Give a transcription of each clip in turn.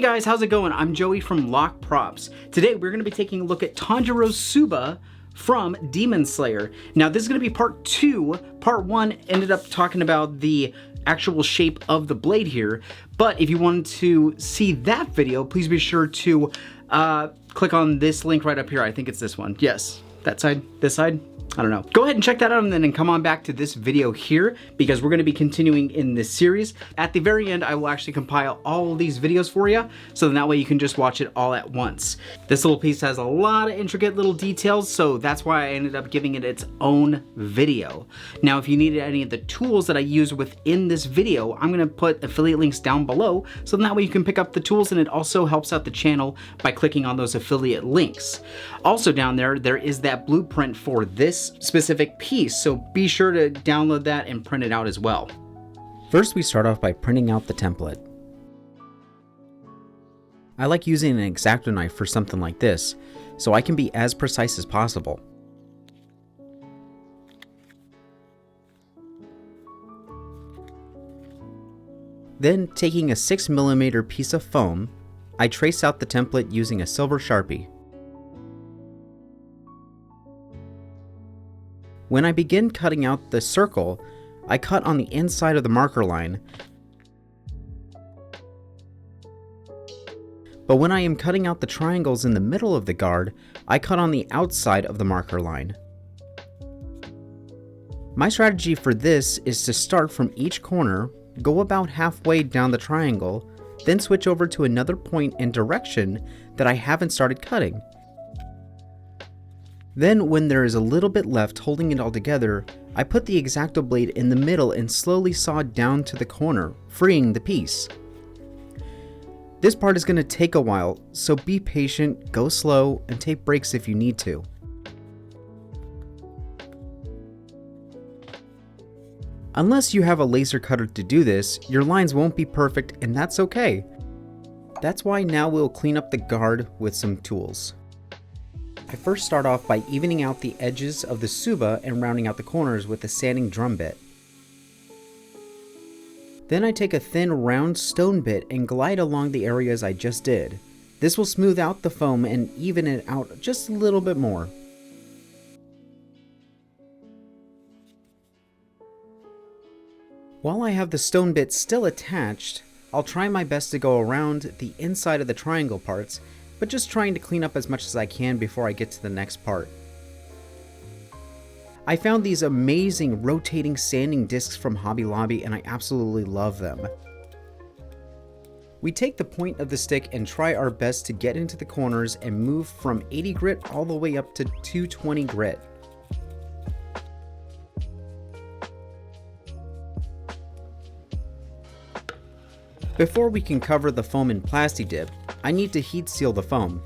Hey guys, how's it going? I'm Joey from Lock Props. Today we're going to be taking a look at Tanjiro's Tsuba from Demon Slayer. Now this is going to be part 2. Part 1 ended up talking about the actual shape of the blade here, but if you wanted to see that video, please be sure to click on this link right up here. I think it's this one. Yes, that side, this side. I don't know. Go ahead and check that out and then come on back to this video here because we're going to be continuing in this series. At the very end, I will actually compile all of these videos for you, so then that way you can just watch it all at once. This little piece has a lot of intricate little details, so that's why I ended up giving it its own video. Now, if you needed any of the tools that I use within this video, I'm going to put affiliate links down below, so then that way you can pick up the tools, and it also helps out the channel by clicking on those affiliate links. Also down there is that blueprint for this specific piece, so be sure to download that and print it out as well. First, we start off by printing out the template. I like using an X-Acto knife for something like this, so I can be as precise as possible. Then, taking a 6mm piece of foam, I trace out the template using a silver Sharpie. When I begin cutting out the circle, I cut on the inside of the marker line. But when I am cutting out the triangles in the middle of the guard, I cut on the outside of the marker line. My strategy for this is to start from each corner, go about halfway down the triangle, then switch over to another point and direction that I haven't started cutting. Then, when there is a little bit left holding it all together, I put the X-Acto blade in the middle and slowly saw down to the corner, freeing the piece. This part is going to take a while, so be patient, go slow, and take breaks if you need to. Unless you have a laser cutter to do this, your lines won't be perfect, and that's okay. That's why now we'll clean up the guard with some tools. I first start off by evening out the edges of the Tsuba and rounding out the corners with a sanding drum bit. Then I take a thin round stone bit and glide along the areas I just did. This will smooth out the foam and even it out just a little bit more. While I have the stone bit still attached, I'll try my best to go around the inside of the triangle parts, but just trying to clean up as much as I can before I get to the next part. I found these amazing rotating sanding discs from Hobby Lobby and I absolutely love them. We take the point of the stick and try our best to get into the corners and move from 80 grit all the way up to 220 grit. Before we can cover the foam in Plasti Dip, I need to heat seal the foam.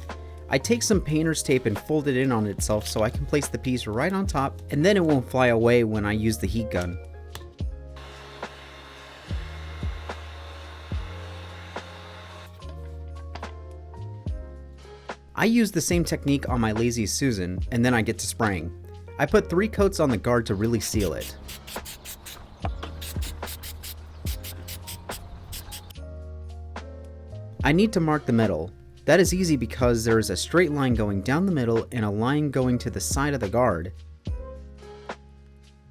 I take some painter's tape and fold it in on itself so I can place the piece right on top and then it won't fly away when I use the heat gun. I use the same technique on my Lazy Susan and then I get to spraying. I put 3 coats on the guard to really seal it. I need to mark the middle. That is easy because there is a straight line going down the middle and a line going to the side of the guard.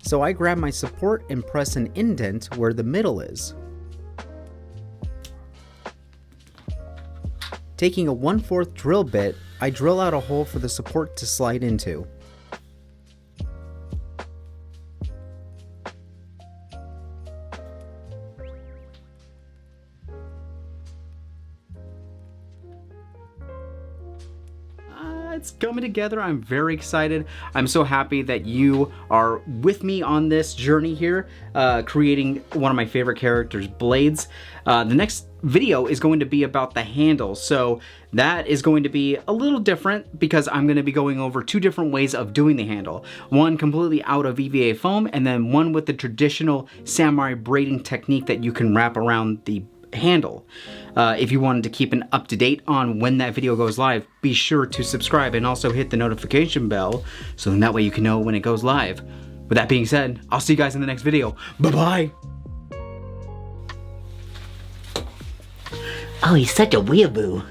So I grab my support and press an indent where the middle is. Taking a 1/4 drill bit, I drill out a hole for the support to slide into. It's coming together. I'm very excited. I'm so happy that you are with me on this journey here, creating one of my favorite characters, Blades. The next video is going to be about the handle, so that is going to be a little different because I'm going to be going over 2 different ways of doing the handle. One completely out of EVA Foam, and then one with the traditional samurai braiding technique that you can wrap around the handle. If you wanted to keep an up-to-date on when that video goes live, be sure to subscribe and also hit the notification bell so then that way you can know when it goes live. With that being said, I'll see you guys in the next video. Bye-bye! Oh, he's such a weeaboo.